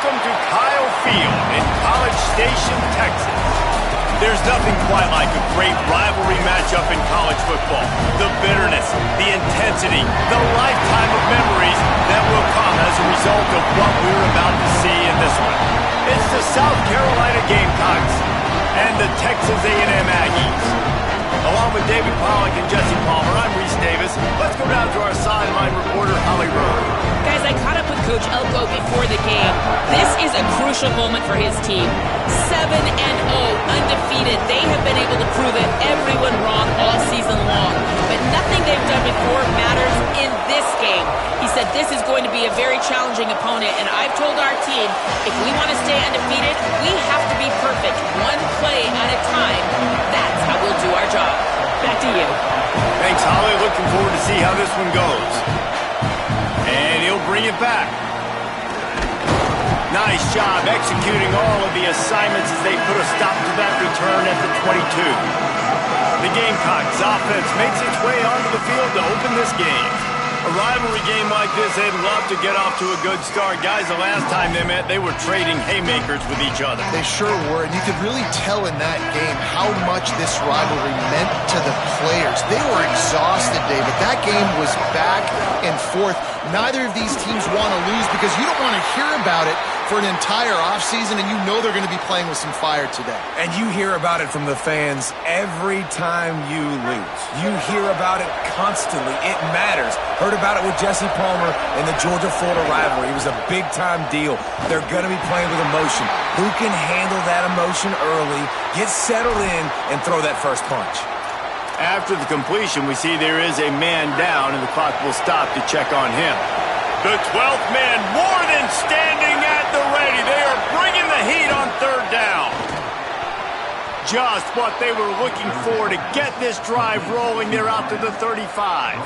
Welcome to Kyle Field in College Station, Texas. There's nothing quite like a great rivalry matchup in college football. The bitterness, the intensity, the lifetime of memories that will come as a result of what we're about to see in this one. It's the South Carolina Gamecocks and the Texas A&M Aggies. Along with David Pollack and Jesse Palmer, I'm Reese Davis. Let's go down to our sideline reporter, Holly Rowe. Guys, I caught up with Coach Elko before the game. This is a crucial moment for his team. 7-0, undefeated. They have been able to prove it everyone wrong all season long. But nothing they've done before matters in this game. He said this is going to be a very challenging opponent, and I've told our team, if we want to stay undefeated, we have to be perfect, one play at a time. That's how we'll do our job. Back to you. Thanks, Holly. Looking forward to see how this one goes. And he'll bring it back. Nice job executing all of the assignments as they put a stop to that return at the 22. The Gamecocks offense makes its way onto the field to open this game. A rivalry game like this, they'd love to get off to a good start. Guys, the last time they met, they were trading haymakers with each other. They sure were, and you could really tell in that game how much this rivalry meant to the players. They were exhausted, David. That game was back and forth. Neither of these teams want to lose because you don't want to hear about it for an entire offseason, and you know they're going to be playing with some fire today. And you hear about it from the fans every time you lose. You hear about it constantly. It matters. Heard about it with Jesse Palmer in the Georgia-Florida rivalry. It was a big-time deal. They're going to be playing with emotion. Who can handle that emotion early, get settled in, and throw that first punch? After the completion, we see there is a man down, and the clock will stop to check on him. The 12th man more than standing at the ready. They are bringing the heat on third down. Just what they were looking for to get this drive rolling. They're out to the 35.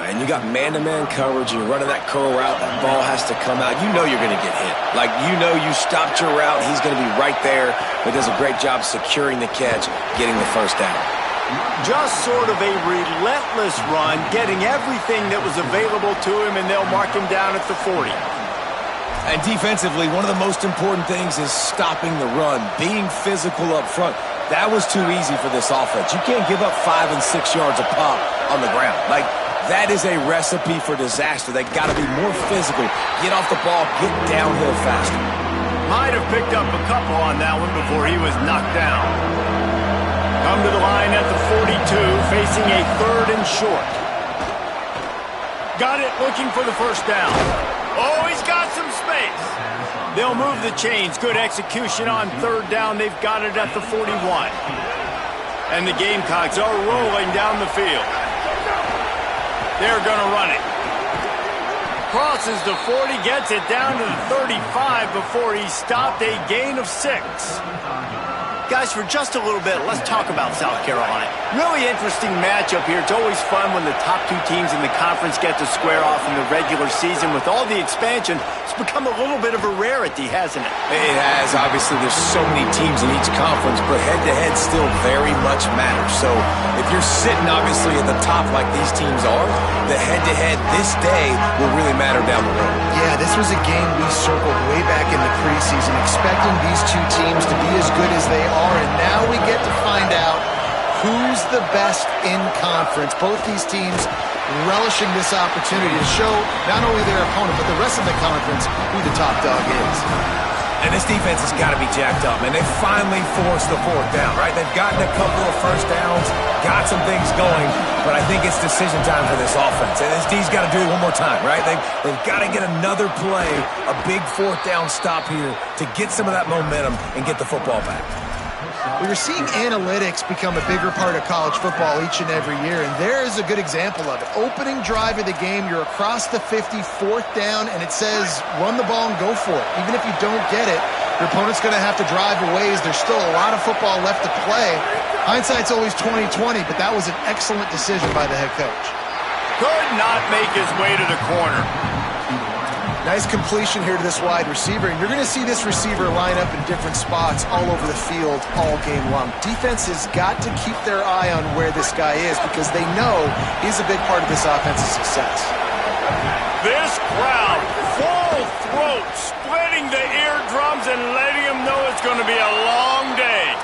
And you got man-to-man coverage. You're running that curl route. That ball has to come out. You know you're going to get hit. Like, you know you stopped your route. He's going to be right there. But does a great job securing the catch, getting the first down. Just sort of a relentless run, getting everything that was available to him, and they'll mark him down at the 40. And defensively, one of the most important things is stopping the run, being physical up front. That was too easy for this offense. You can't give up 5 and 6 yards a pop on the ground. Like, that is a recipe for disaster. They got to be more physical, get off the ball, get downhill faster. Might have picked up a couple on that one before he was knocked down. Come to the line at the 42, facing a 3rd and short. Got it, looking for the first down. Oh, he's got some space. They'll move the chains. Good execution on 3rd down. They've got it at the 41. And the Gamecocks are rolling down the field. They're going to run it. Crosses the 40, gets it down to the 35 before he stopped. A gain of 6. Guys, for just a little bit, let's talk about South Carolina. Really interesting matchup here. It's always fun when the top 2 teams in the conference get to square off in the regular season. With all the expansion, it's become a little bit of a rarity, hasn't it? It has. Obviously, there's so many teams in each conference, but head-to-head still very much matters. So if you're sitting, obviously, at the top like these teams are, the head-to-head this day will really matter down the road. Yeah, this was a game we circled way back in the preseason, expecting these 2 teams to be as good as they are. And now we get to find out who's the best in conference. Both these teams relishing this opportunity to show not only their opponent, but the rest of the conference who the top dog is. And this defense has got to be jacked up, and they finally forced the 4th down, right? They've gotten a couple of first downs, got some things going, but I think it's decision time for this offense. And this D's got to do it one more time, right? They've got to get another play, a big 4th down stop here to get some of that momentum and get the football back. Well, you're seeing analytics become a bigger part of college football each and every year, and there is a good example of it. Opening drive of the game, you're across the 50, 4th down, and it says run the ball and go for it. Even if you don't get it, your opponent's going to have to drive a ways. There's still a lot of football left to play. Hindsight's always 20/20, but that was an excellent decision by the head coach. Could not make his way to the corner. Nice completion here to this wide receiver, and you're going to see this receiver line up in different spots all over the field all game long. Defense has got to keep their eye on where this guy is because they know he's a big part of this offense's success. This crowd, full throat, split drums and letting them know it's going to be a long day.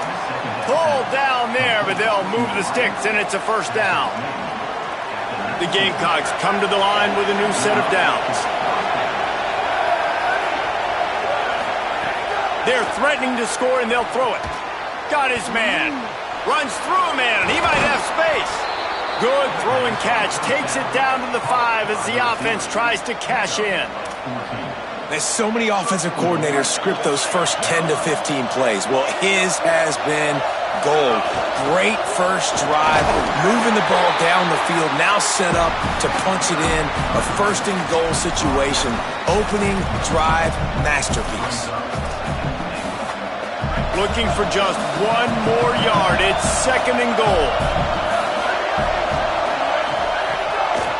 Pulled down there, but they'll move the sticks, and it's a first down. The Gamecocks come to the line with a new set of downs. They're threatening to score, and they'll throw it. Got his man. Runs through a man, and he might have space. Good throw and catch. Takes it down to the 5 as the offense tries to cash in. There's so many offensive coordinators script those first 10 to 15 plays. Well, his has been gold. Great first drive, moving the ball down the field, now set up to punch it in. A first and goal situation. Opening drive masterpiece. Looking for just one more yard. It's second and goal.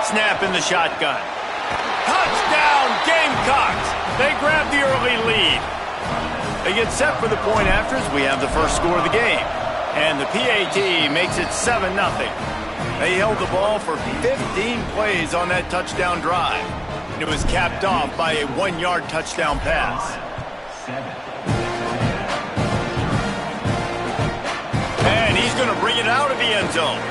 Snap in the shotgun. Touchdown, Gamecocks! They grab the early lead. They get set for the point afters. We have the first score of the game. And the PAT makes it 7-0. They held the ball for 15 plays on that touchdown drive. And it was capped off by a 1-yard touchdown pass. And he's going to bring it out of the end zone.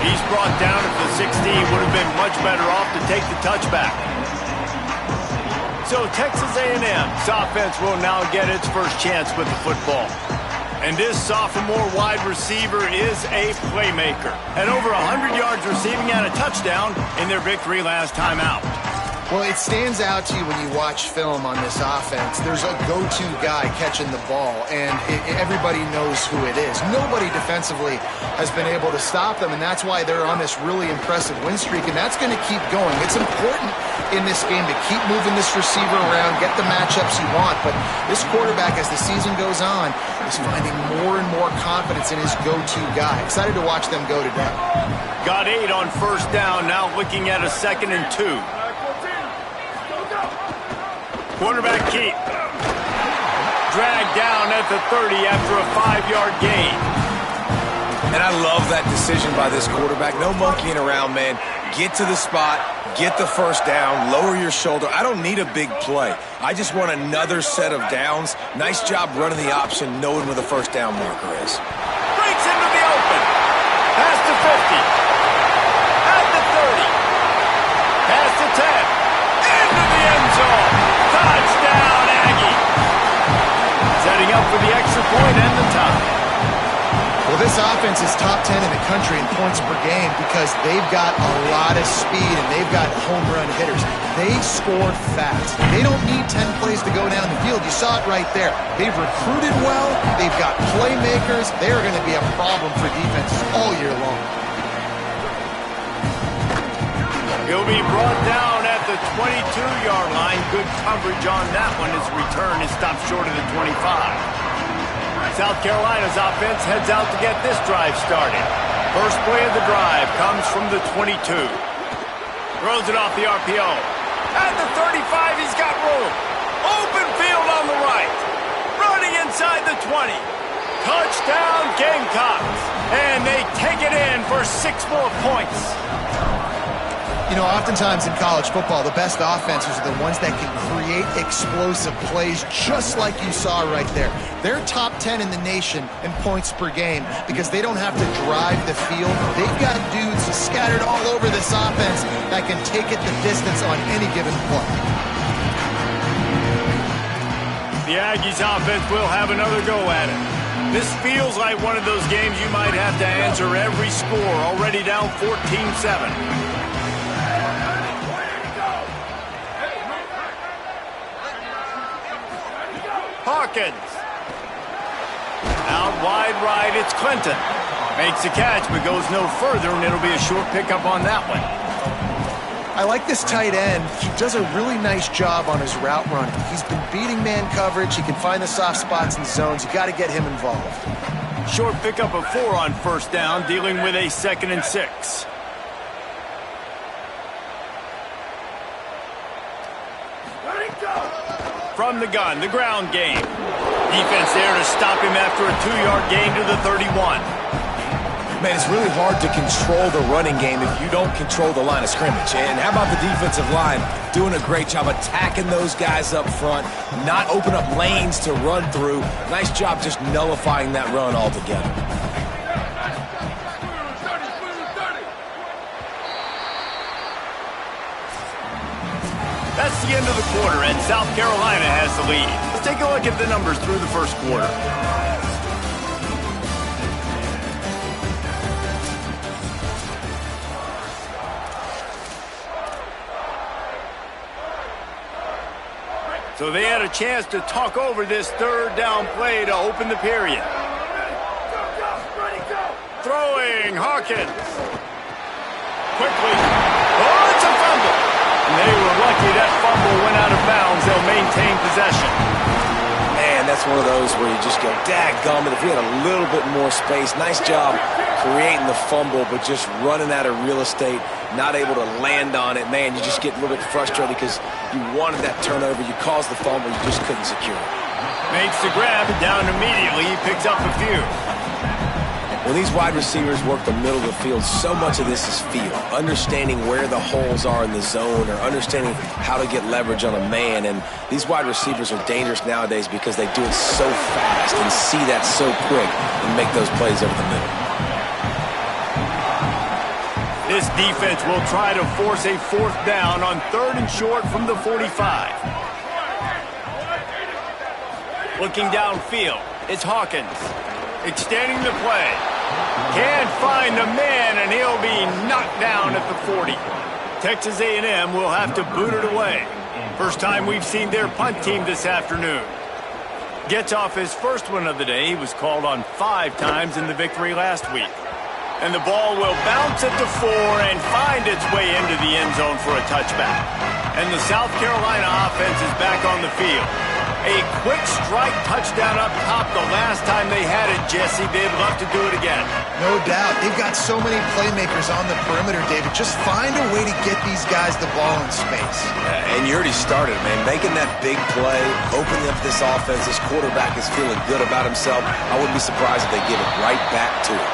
He's brought down at the 16. Would have been much better off to take the touchback. So Texas A&M's offense will now get its first chance with the football. And this sophomore wide receiver is a playmaker. At over 100 yards receiving and a touchdown in their victory last time out. Well, it stands out to you when you watch film on this offense. There's a go-to guy catching the ball, and everybody knows who it is. Nobody defensively has been able to stop them, and that's why they're on this really impressive win streak, and that's going to keep going. It's important in this game to keep moving this receiver around, get the matchups you want, but this quarterback, as the season goes on, is finding more and more confidence in his go-to guy. Excited to watch them go today. Got 8 on first down, now looking at a 2nd and 2. Quarterback keep. Dragged down at the 30 after a 5-yard gain. And I love that decision by this quarterback. No monkeying around, man. Get to the spot, get the first down, lower your shoulder. I don't need a big play. I just want another set of downs. Nice job running the option, knowing where the first down marker is. Breaks into the open. Past the 50. At the 30. Past the 10. Into the end zone. Touchdown, Aggie. Setting up for the extra point and the tie. Well, this offense is top 10 in the country in points per game because they've got a lot of speed and they've got home run hitters. They score fast. They don't need 10 plays to go down the field. You saw it right there. They've recruited well. They've got playmakers. They're going to be a problem for defenses all year long. He'll be brought down at the 22-yard line. Good coverage on that one. His return is stopped short of the 25. South Carolina's offense heads out to get this drive started. First play of the drive comes from the 22. Throws it off the RPO. At the 35, he's got room. Open field on the right. Running inside the 20. Touchdown, Gamecocks. And they take it in for 6 more points. You know, oftentimes in college football, the best offenses are the ones that can create explosive plays just like you saw right there. They're top 10 in the nation in points per game because they don't have to drive the field. They've got dudes scattered all over this offense that can take it the distance on any given play. The Aggies offense will have another go at it. This feels like one of those games you might have to answer every score, already down 14-7. Hawkins. Out wide right, it's Clinton. Makes the catch, but goes no further, and it'll be a short pickup on that one. I like this tight end. He does a really nice job on his route running. He's been beating man coverage. He can find the soft spots and zones. You got to get him involved. Short pickup of 4 on first down, dealing with a 2nd and 6. From the gun, the ground game. Defense there to stop him after a 2-yard gain to the 31. Man, it's really hard to control the running game if you don't control the line of scrimmage. And how about the defensive line doing a great job attacking those guys up front, not open up lanes to run through. Nice job just nullifying that run altogether. That's the end of the quarter, and South Carolina has the lead. Let's take a look at the numbers through the first quarter. So they had a chance to talk over this third down play to open the period. Throwing, Hawkins. Quickly. Oh, it's a fumble. And they were lucky that fumble went out of bounds. They'll maintain possession. Man, that's one of those where you just go, dadgummit, if he had a little bit more space. Nice job creating the fumble, but just running out of real estate, not able to land on it. Man, you just get a little bit frustrated because you wanted that turnover. You caused the fumble. You just couldn't secure it. Makes the grab, down immediately. He picks up a few. When these wide receivers work the middle of the field, so much of this is feel. Understanding where the holes are in the zone or understanding how to get leverage on a man. And these wide receivers are dangerous nowadays because they do it so fast and see that so quick and make those plays over the middle. This defense will try to force a fourth down on 3rd and short from the 45. Looking downfield, it's Hawkins. Extending the play. Can't find a man, and he'll be knocked down at the 40. Texas A&M will have to boot it away. First time we've seen their punt team this afternoon. Gets off his first one of the day. He was called on 5 times in the victory last week. And the ball will bounce at the 4 and find its way into the end zone for a touchback. And the South Carolina offense is back on the field. A quick strike touchdown up top the last time they had it, Jesse. They'd love to do it again. No doubt. They've got so many playmakers on the perimeter, David. Just find a way to get these guys the ball in space. And you already started, man. Making that big play, opening up this offense. This quarterback is feeling good about himself. I wouldn't be surprised if they give it right back to him.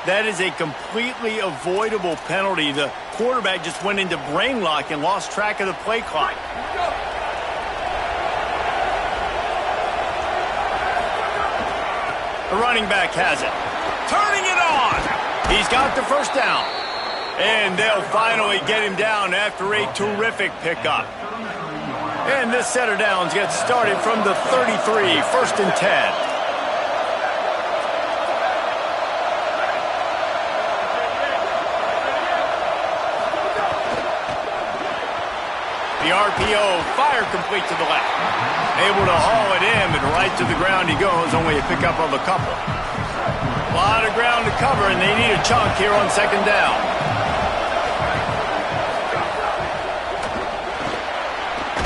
That is a completely avoidable penalty. The quarterback just went into brain lock and lost track of the play clock. The running back has it. Turning it on. He's got the first down. And they'll finally get him down after a terrific pickup. And this set of downs gets started from the 33, 1st and 10. The RPO, fire complete to the left. Able to haul it in, but right to the ground he goes, only a pickup of a couple. A lot of ground to cover, and they need a chunk here on 2nd down.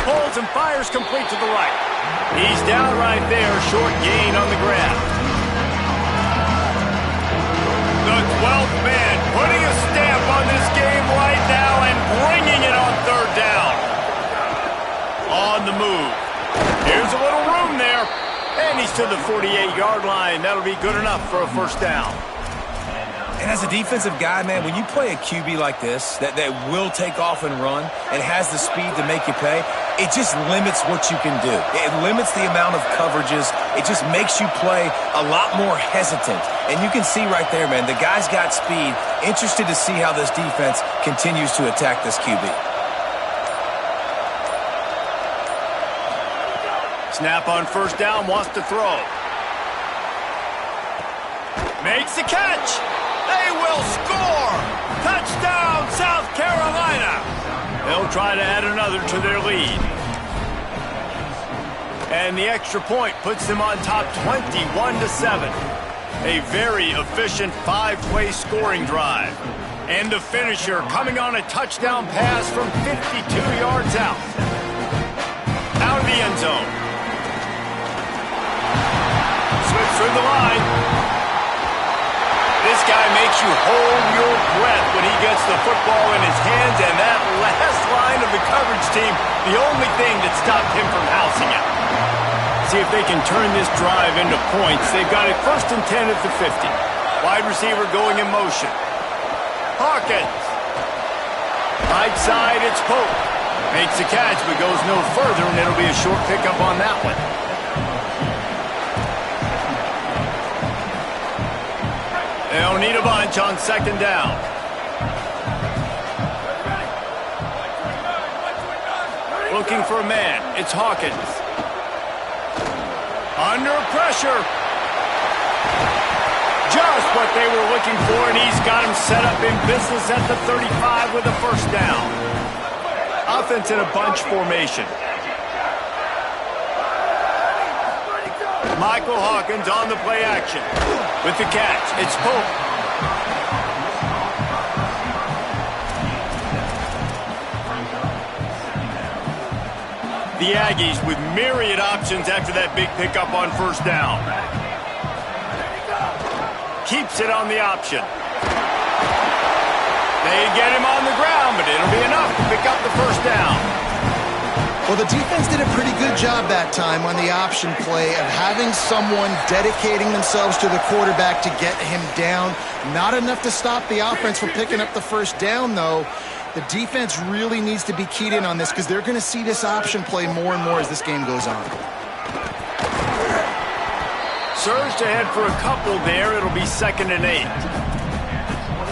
Pulls and fires complete to the right. He's down right there, short gain on the grab. The 12th man putting a stamp on this game right now and bringing it on 3rd down. On the move. Here's a little room there. And he's to the 48-yard line. That'll be good enough for a 1st down. And as a defensive guy, man, when you play a QB like this that will take off and run and has the speed to make you pay, it just limits what you can do. It limits the amount of coverages. It just makes you play a lot more hesitant. And you can see right there, man, the guy's got speed. Interested to see how this defense continues to attack this QB. Snap on 1st down, wants to throw. Makes the catch. They will score. Touchdown, South Carolina. They'll try to add another to their lead. And the extra point puts them on top 21-7. A very efficient 5-play scoring drive. And the finisher coming on a touchdown pass from 52 yards out. Out of the end zone. Through the line. This guy makes you hold your breath when he gets the football in his hands, and that last line of the coverage team, the only thing that stopped him from housing it. See if they can turn this drive into points. They've got it 1st and 10 at the 50. Wide receiver going in motion. Hawkins. Right side, it's Pope. Makes the catch, but goes no further, and it'll be a short pickup on that one. They'll need a bunch on 2nd down. Looking for a man. It's Hawkins. Under pressure. Just what they were looking for, and he's got him set up in business at the 35 with a 1st down. Offense in a bunch formation. Michael Hawkins on the play action. With the catch, it's Pope. The Aggies with myriad options after that big pickup on 1st down. Keeps it on the option. They get him on the ground, but it'll be enough to pick up the 1st down. Well, the defense did a pretty good job that time on the option play of having someone dedicating themselves to the quarterback to get him down. Not enough to stop the offense from picking up the 1st down, though. The defense really needs to be keyed in on this because they're going to see this option play more and more as this game goes on. Surged ahead for a couple there. It'll be 2nd and 8.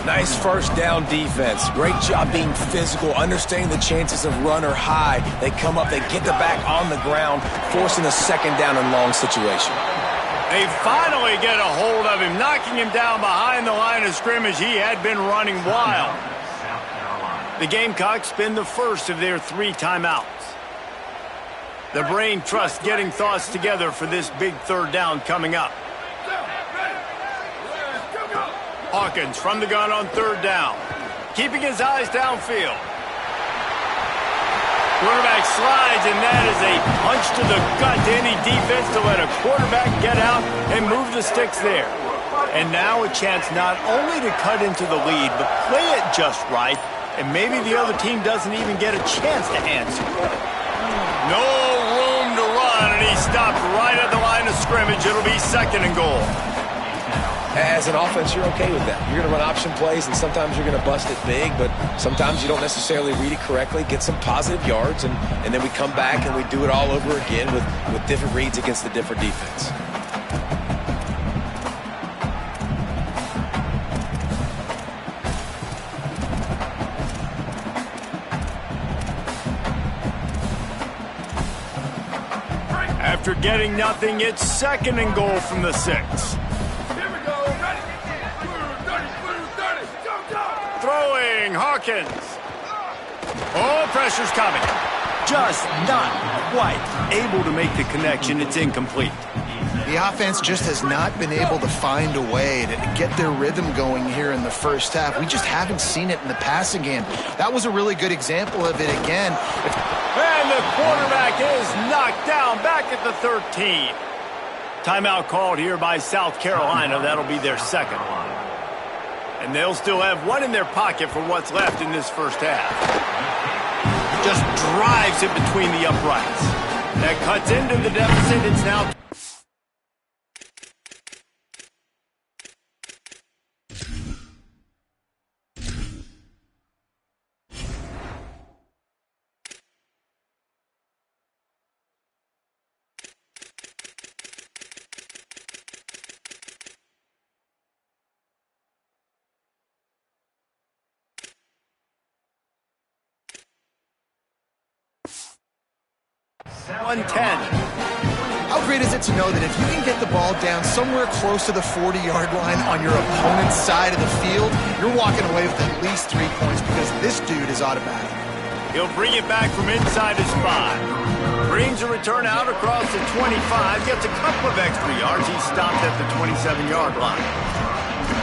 Nice 1st down defense. Great job being physical, understanding the chances of run or high. They come up, they get the back on the ground, forcing a 2nd down and long situation. They finally get a hold of him, knocking him down behind the line of scrimmage. He had been running wild. The Gamecocks spend the 1st of their 3 timeouts. The brain trust getting thoughts together for this big 3rd down coming up. Hawkins from the gun on 3rd down. Keeping his eyes downfield. Quarterback slides, and that is a punch to the gut to any defense to let a quarterback get out and move the sticks there. And now a chance not only to cut into the lead, but play it just right, and maybe the other team doesn't even get a chance to answer. No room to run, and he stopped right at the line of scrimmage. It'll be 2nd and goal. As an offense, you're okay with that. You're going to run option plays, and sometimes you're going to bust it big, but sometimes you don't necessarily read it correctly, get some positive yards, and then we come back and we do it all over again with different reads against the different defense. After getting nothing, it's 2nd and goal from the 6. Throwing, Hawkins. Oh, pressure's coming. Just not quite able to make the connection. It's incomplete. The offense just has not been able to find a way to get their rhythm going here in the 1st half. We just haven't seen it in the passing game. That was a really good example of it again. And the quarterback is knocked down back at the 13. Timeout called here by South Carolina. That'll be their 2nd. And they'll still have 1 in their pocket for what's left in this 1st half. Just drives it between the uprights. That cuts into the deficit. It's now... How great is it to know that if you can get the ball down somewhere close to the 40-yard line on your opponent's side of the field, you're walking away with at least 3 points because this dude is automatic. He'll bring it back from inside his 5. Brings a return out across the 25. Gets a couple of extra yards. He's stopped at the 27-yard line.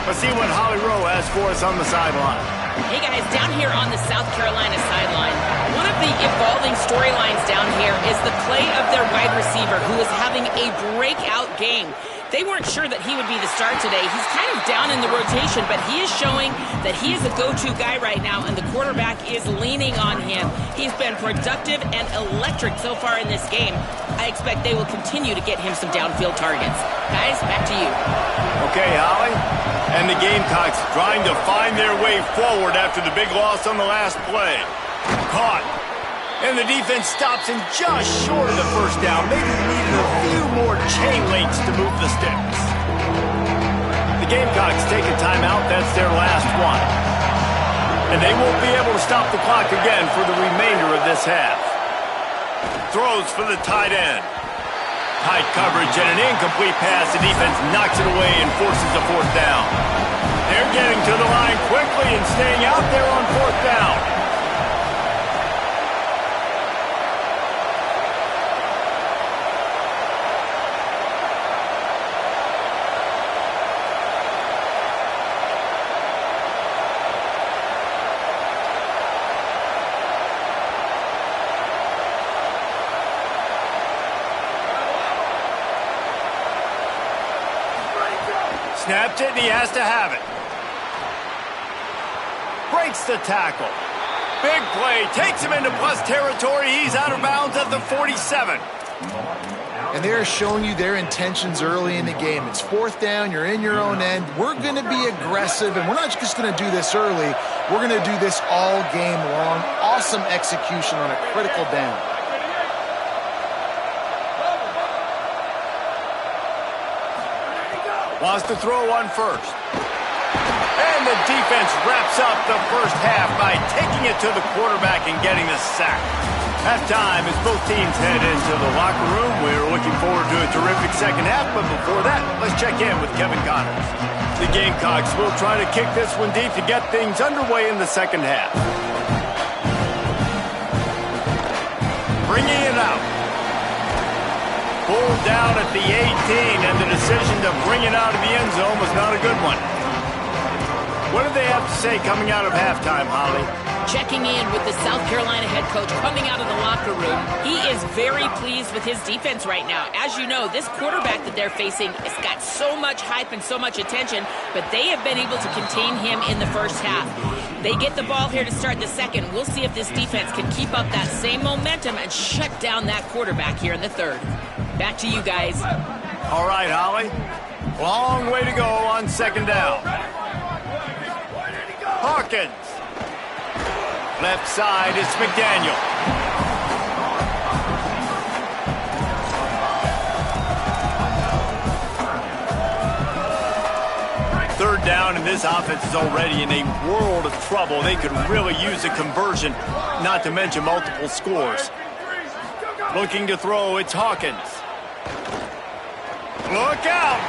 Let's see what Holly Rowe has for us on the sideline. Hey guys, down here on the South Carolina sideline, one of the evolving storylines down here is the play of their wide receiver who is having a breakout game. They weren't sure that he would be the start today. He's kind of down in the rotation, but he is showing that he is a go-to guy right now, and the quarterback is leaning on him. He's been productive and electric so far in this game. I expect they will continue to get him some downfield targets. Guys, back to you. Okay, Holly. And the Gamecocks trying to find their way forward after the big loss on the last play. Caught. And the defense stops him just short of the first down. Maybe needed a few more chain links to move the sticks. The Gamecocks take a timeout. That's their last one. And they won't be able to stop the clock again for the remainder of this half. Throws for the tight end. Tight coverage and an incomplete pass. The defense knocks it away and forces a fourth down. They're getting to the line quickly and staying out there on fourth down. Snapped it, and he has to have it. Breaks the tackle. Big play. Takes him into plus territory. He's out of bounds at the 47. And they're showing you their intentions early in the game. It's fourth down. You're in your own end. We're going to be aggressive, and we're not just going to do this early. We're going to do this all game long. Awesome execution on a critical down. Wants to throw one first. And the defense wraps up the first half by taking it to the quarterback and getting the sack. Halftime as both teams head into the locker room. We're looking forward to a terrific second half, but before that, let's check in with Kevin Connors. The Gamecocks will try to kick this one deep to get things underway in the second half. Bringing it out. Pulled down at the 18, and the decision to bring it out of the end zone was not a good one. What did they have to say coming out of halftime, Holly? Checking in with the South Carolina head coach coming out of the locker room. He is very pleased with his defense right now. As you know, this quarterback that they're facing has got so much hype and so much attention, but they have been able to contain him in the first half. They get the ball here to start the second. We'll see if this defense can keep up that same momentum and shut down that quarterback here in the third. Back to you guys. All right, Holly. Long way to go on second down. Hawkins. Left side is McDaniel. Third down, and this offense is already in a world of trouble. They could really use a conversion, not to mention multiple scores. Looking to throw, it's Hawkins. Look out!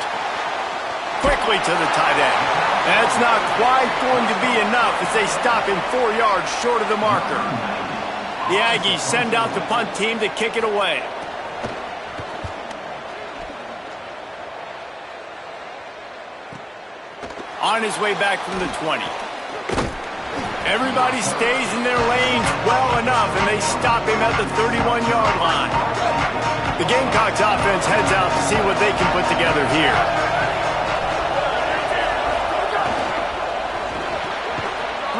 Quickly to the tight end. That's not quite going to be enough as they stop him 4 yards short of the marker. The Aggies send out the punt team to kick it away. On his way back from the 20. Everybody stays in their lanes well enough, and they stop him at the 31-yard line. The Gamecocks offense heads out to see what they can put together here.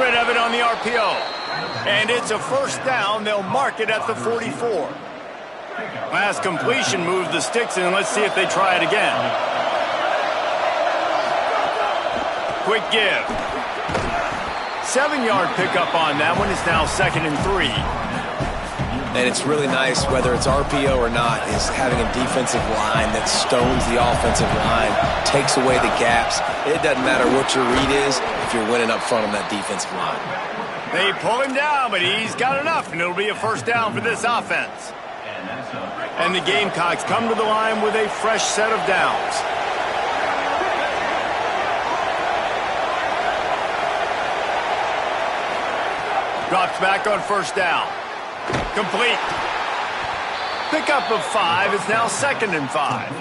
Rid of it on the RPO. And it's a first down. They'll mark it at the 44. Last completion moved the sticks in. Let's see if they try it again. Quick give. 7-yard pickup on that one. It's now 2nd and 3. And it's really nice, whether it's RPO or not, is having a defensive line that stones the offensive line, takes away the gaps. It doesn't matter what your read is if you're winning up front on that defensive line. They pull him down, but he's got enough, and it'll be a first down for this offense. And the Gamecocks come to the line with a fresh set of downs. Drops back on first down. Complete. Pickup of 5. It's now 2nd and 5.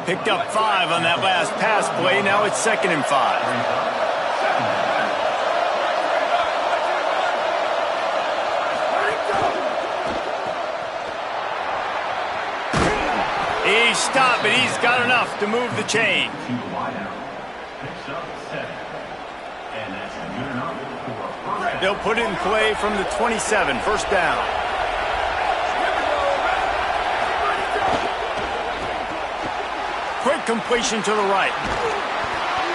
Picked up 5 on that last pass play. Now it's 2nd and 5. He He's stopped, but he's got enough to move the chain. They'll put it in play from the 27, first down. Quick completion to the right.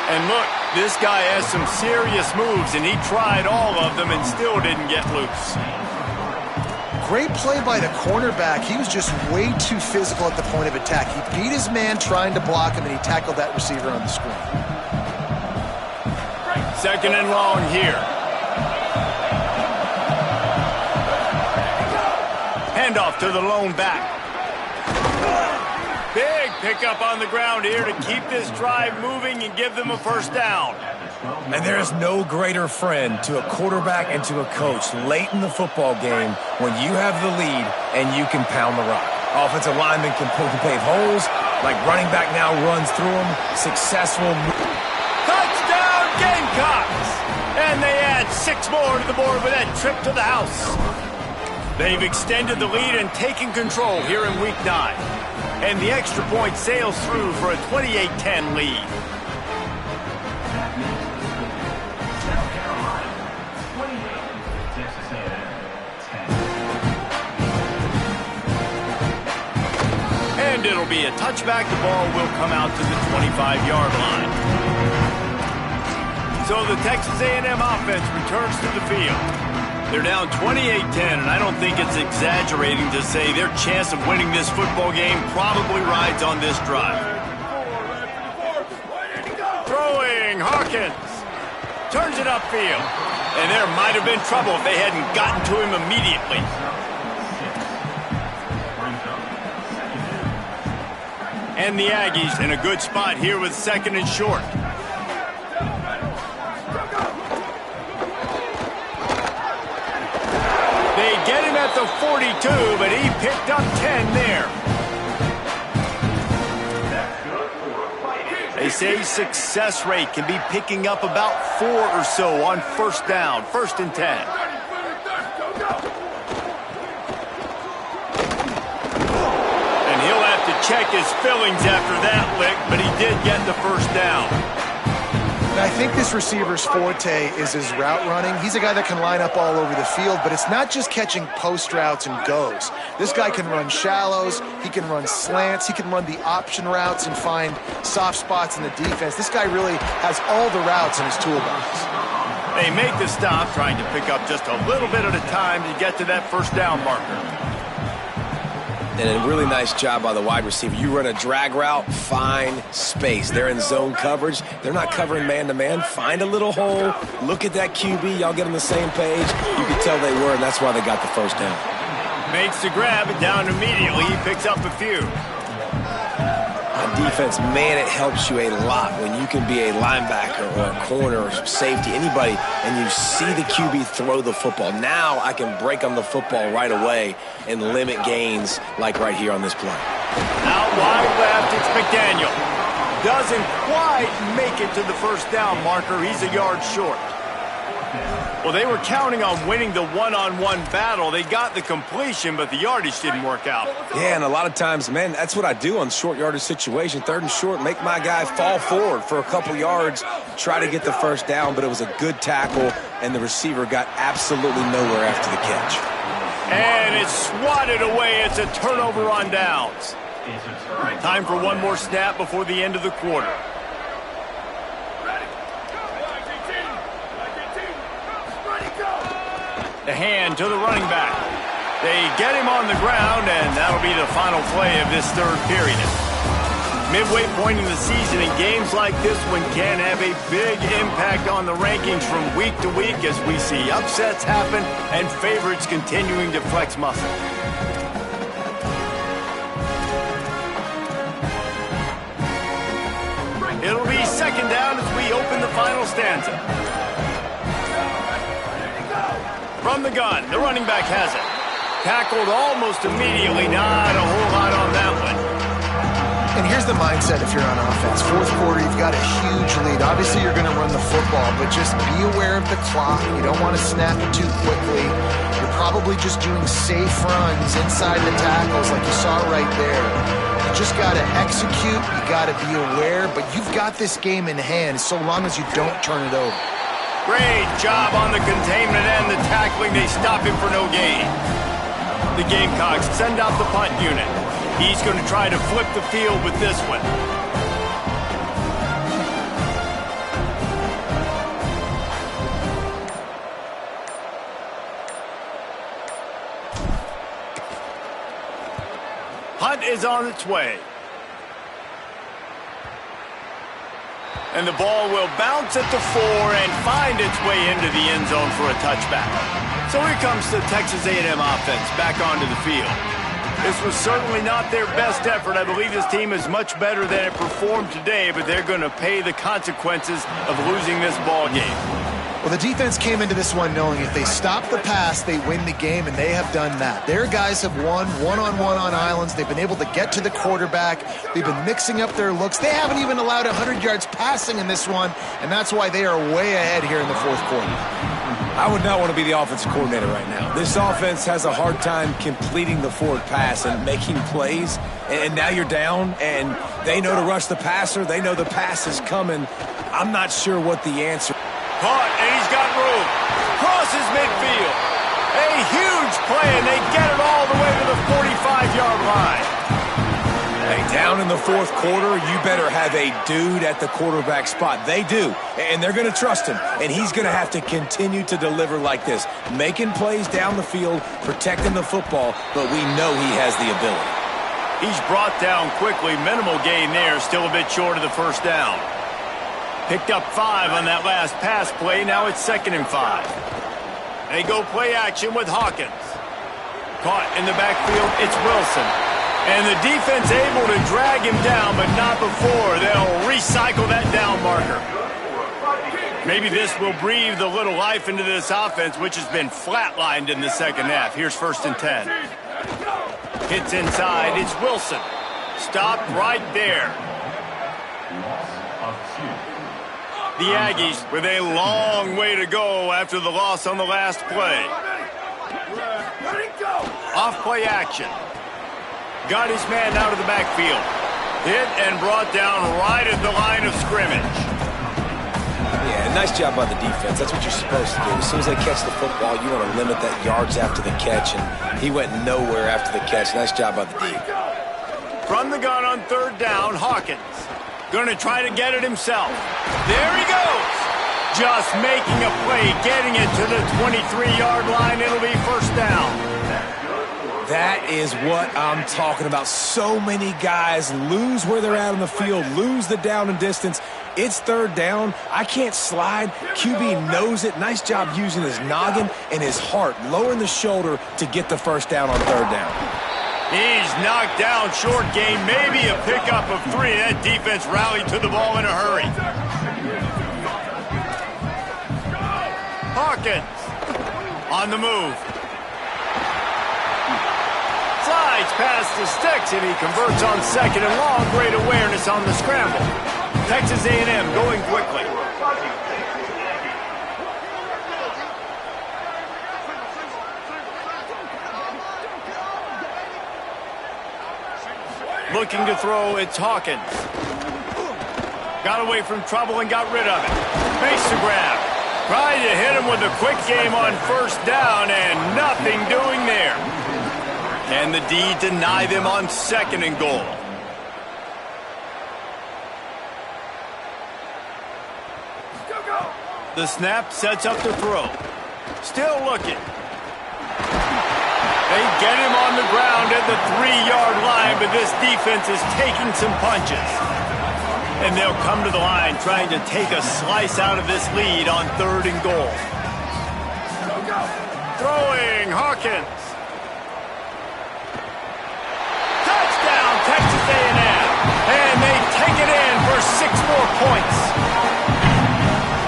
And look, this guy has some serious moves, and he tried all of them and still didn't get loose. Great play by the cornerback. He was just way too physical at the point of attack. He beat his man trying to block him, and he tackled that receiver on the screen. Second and long here. Handoff to the lone back. Big pickup on the ground here to keep this drive moving and give them a first down. And there is no greater friend to a quarterback and to a coach late in the football game when you have the lead and you can pound the rock. Offensive linemen can pave holes, like running back now runs through them. Successful. Touchdown Gamecocks! And they add 6 more to the board with that trip to the house. They've extended the lead and taken control here in Week 9. And the extra point sails through for a 28-10 lead. And it'll be a touchback. The ball will come out to the 25-yard line. So the Texas A&M offense returns to the field. They're down 28-10, and I don't think it's exaggerating to say their chance of winning this football game probably rides on this drive. Throwing, Hawkins. Turns it upfield. And there might have been trouble if they hadn't gotten to him immediately. And the Aggies in a good spot here with second and short. They get him at the 42, but he picked up 10 there. They say success rate can be picking up about 4 or so on first down, 1st and 10. And he'll have to check his fillings after that lick, but he did get the first down. I think this receiver's forte is his route running. He's a guy that can line up all over the field, but it's not just catching post routes and goes. This guy can run shallows, he can run slants, he can run the option routes and find soft spots in the defense. This guy really has all the routes in his toolbox. They make the stop, trying to pick up just a little bit at a time to get to that first down marker. And a really nice job by the wide receiver. You run a drag route, find space. They're in zone coverage. They're not covering man-to-man. Find a little hole. Look at that QB. Y'all get on the same page. You can tell they were, and that's why they got the first down. Makes the grab, and down immediately. He picks up a few. On defense, man, it helps you a lot when you can be a linebacker or a corner or safety, anybody, and you see the QB throw the football. Now I can break on the football right away and limit gains like right here on this play. Out wide left, it's McDaniel. Doesn't quite make it to the first down marker. He's a yard short. Well, they were counting on winning the one-on-one battle. They got the completion, but the yardage didn't work out. Yeah, and a lot of times, man, that's what I do on short yardage situation. 3rd and short, make my guy fall forward for a couple yards, try to get the first down, but it was a good tackle, and the receiver got absolutely nowhere after the catch. And it's swatted away. It's a turnover on downs. Time for one more snap before the end of the quarter. The hand to the running back. They get him on the ground, and that'll be the final play of this 3rd period. Midway point in the season, and games like this one can have a big impact on the rankings from week to week as we see upsets happen and favorites continuing to flex muscle. It'll be 2nd down as we open the final stanza. From the gun, the running back has it. Tackled almost immediately. Not a whole lot on that one. And here's the mindset if you're on offense. 4th quarter, you've you've got a huge lead. Obviously, you're going to run the football, but just be aware of the clock. You don't want to snap it too quickly. You're probably just doing safe runs inside the tackles like you saw right there. You just got to execute. You got to be aware, but you've got this game in hand so long as you don't turn it over. Great job on the containment and the tackling. They stop him for no gain. The Gamecocks send out the punt unit. He's going to try to flip the field with this one. Punt is on its way. And the ball will bounce at the 4 and find its way into the end zone for a touchback. So here comes the Texas A&M offense back onto the field. This was certainly not their best effort. I believe this team is much better than it performed today, but they're going to pay the consequences of losing this ball game. Well, the defense came into this one knowing if they stop the pass, they win the game, and they have done that. Their guys have won one-on-one on islands. They've been able to get to the quarterback. They've been mixing up their looks. They haven't even allowed 100 yards passing in this one, and that's why they are way ahead here in the fourth quarter. I would not want to be the offensive coordinator right now. This offense has a hard time completing the forward pass and making plays, and now you're down, and they know to rush the passer. They know the pass is coming. I'm not sure what the answer. Caught, and he's got room. Crosses midfield. A huge play, and they get it all the way to the 45-yard line. Hey, down in the fourth quarter, you better have a dude at the quarterback spot. They do, and they're going to trust him, and he's going to have to continue to deliver like this, making plays down the field, protecting the football, but we know he has the ability. He's brought down quickly. Minimal gain there, still a bit short of the first down. Picked up 5 on that last pass play. Now it's 2nd and 5. They go play action with Hawkins. Caught in the backfield, it's Wilson. And the defense able to drag him down, but not before. They'll recycle that down marker. Maybe this will breathe a little life into this offense, which has been flatlined in the second half. Here's 1st and 10. Hits inside, it's Wilson. Stopped right there. The Aggies with a long way to go after the loss on the last play. Off play action. Got his man out of the backfield. Hit and brought down right at the line of scrimmage. Yeah, nice job by the defense. That's what you're supposed to do. As soon as they catch the football, you want to limit that yards after the catch, and he went nowhere after the catch. Nice job by the D. From the gun on 3rd down, Hawkins. Going to try to get it himself. There he goes. Just making a play, getting it to the 23-yard line. It'll be 1st down. That is what I'm talking about. So many guys lose where they're at on the field, lose the down and distance. It's 3rd down. I can't slide. QB knows it. Nice job using his noggin and his heart, lowering the shoulder to get the 1st down on 3rd down. He's knocked down, short game, maybe a pickup of 3. That defense rallied to the ball in a hurry. Hawkins on the move. Slides past the sticks, and he converts on 2nd and long. Great awareness on the scramble. Texas A&M going quickly. Looking to throw, it's Hawkins. Got away from trouble and got rid of it. Makes the grab. Tried to hit him with a quick game on 1st down, and nothing doing there. Can the D deny them on 2nd and goal? The snap sets up the throw. Still looking. They get him on the ground at the 3-yard line, but this defense is taking some punches. And they'll come to the line trying to take a slice out of this lead on 3rd and goal. Throwing, Hawkins. Touchdown, Texas A&M. And they take it in for 6 more points.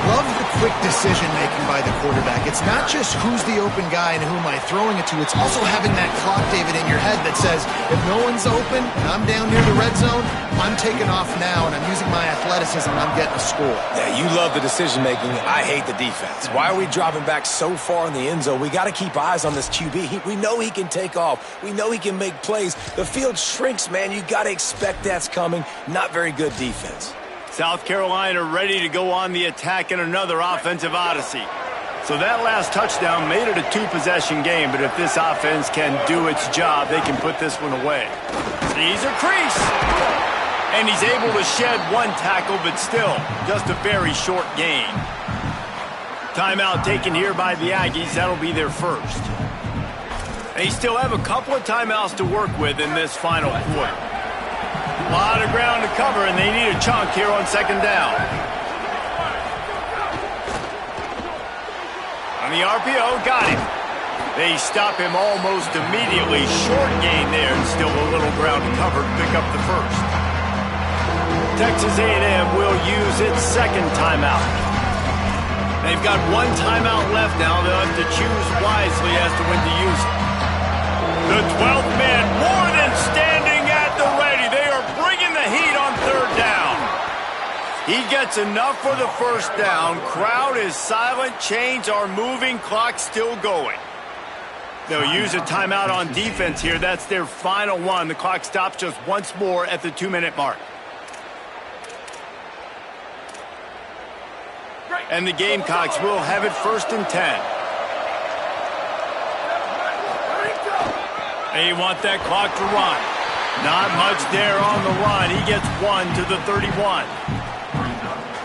Love the quick decision-making by the quarterback. It's it's not just who's the open guy and who am I throwing it to. It's also having that clock, David, in your head that says, if no one's open and I'm down near the red zone, I'm taking off now and I'm using my athleticism and I'm getting a score. Yeah, you love the decision-making. I hate the defense. Why are we dropping back so far in the end zone? We got to keep eyes on this QB. We know he can take off. We know he can make plays. The field shrinks, man. You got to expect that's coming. Not very good defense. South Carolina ready to go on the attack in another offensive odyssey. So that last touchdown made it a two-possession game, but if this offense can do its job, they can put this one away. Sees a crease, and he's able to shed one tackle, but still just a very short gain. Timeout taken here by the Aggies. That'll be their first. They still have a couple of timeouts to work with in this final quarter. A lot of ground to cover, and they need a chunk here on second down. On the RPO, got him. They stop him almost immediately. Short gain there, and still a little ground to cover to pick up the first. Texas A&M will use its second timeout. They've got one timeout left now. They'll have to choose wisely as to when to use it. The 12th man more than standing at the ready. They are bringing the heat on third down. He gets enough for the first down. Crowd is silent. Chains are moving. Clock still going. They'll use a timeout on defense here. That's their final one. The clock stops just once more at the 2-minute mark. And the Gamecocks will have it 1st and 10. They want that clock to run. Not much there on the run. He gets one to the 31.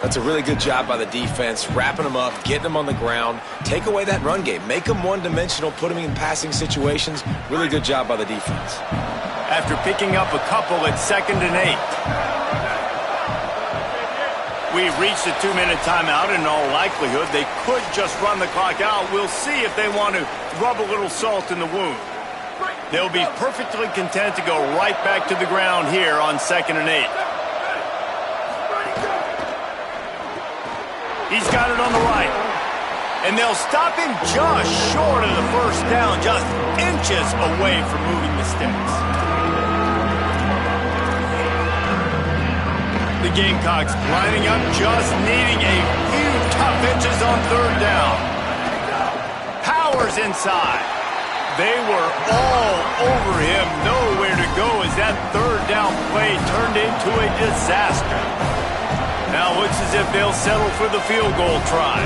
That's a really good job by the defense, wrapping them up, getting them on the ground. Take away that run game. Make them one-dimensional, put them in passing situations. Really good job by the defense. After picking up a couple at 2nd and 8. We've reached a 2-minute timeout. In all likelihood, they could just run the clock out. We'll see if they want to rub a little salt in the wound. They'll be perfectly content to go right back to the ground here on 2nd and 8. He's got it on the right. And they'll stop him just short of the first down, just inches away from moving the sticks. The Gamecocks lining up, just needing a few tough inches on third down. Powers inside. They were all over him, nowhere to go as that third down play turned into a disaster. Now looks as if they'll settle for the field goal try.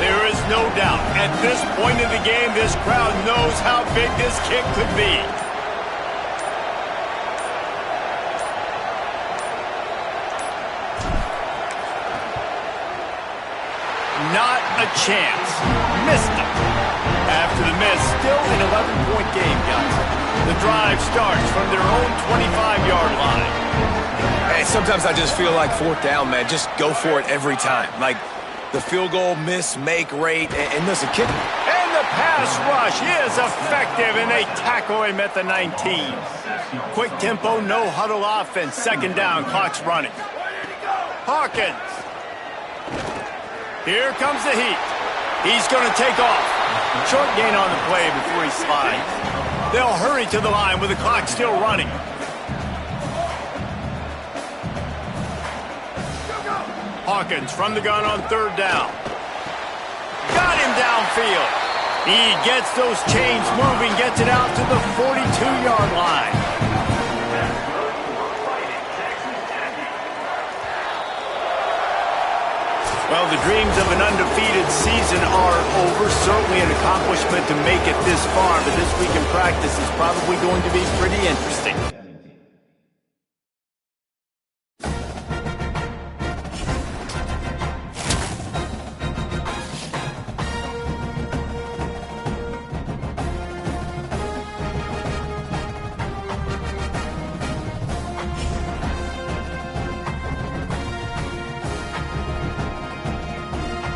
There is no doubt, at this point in the game, this crowd knows how big this kick could be. Not a chance. Missed it. After the miss, still an 11-point game, guys. The drive starts from their own 25-yard line. Hey, sometimes I just feel like 4th down, man. Just go for it every time. Like the field goal miss, make, rate, and listen, kick. And the pass rush is effective, and they tackle him at the 19. Quick tempo, no huddle offense. 2nd down, clock's running. Hawkins. Here comes the heat. He's going to take off. Short gain on the play before he slides. They'll hurry to the line with the clock still running. Hawkins from the gun on 3rd down. Got him downfield. He gets those chains moving, gets it out to the 42-yard line. Well, the dreams of an undefeated season are over. Certainly an accomplishment to make it this far, but this week in practice is probably going to be pretty interesting.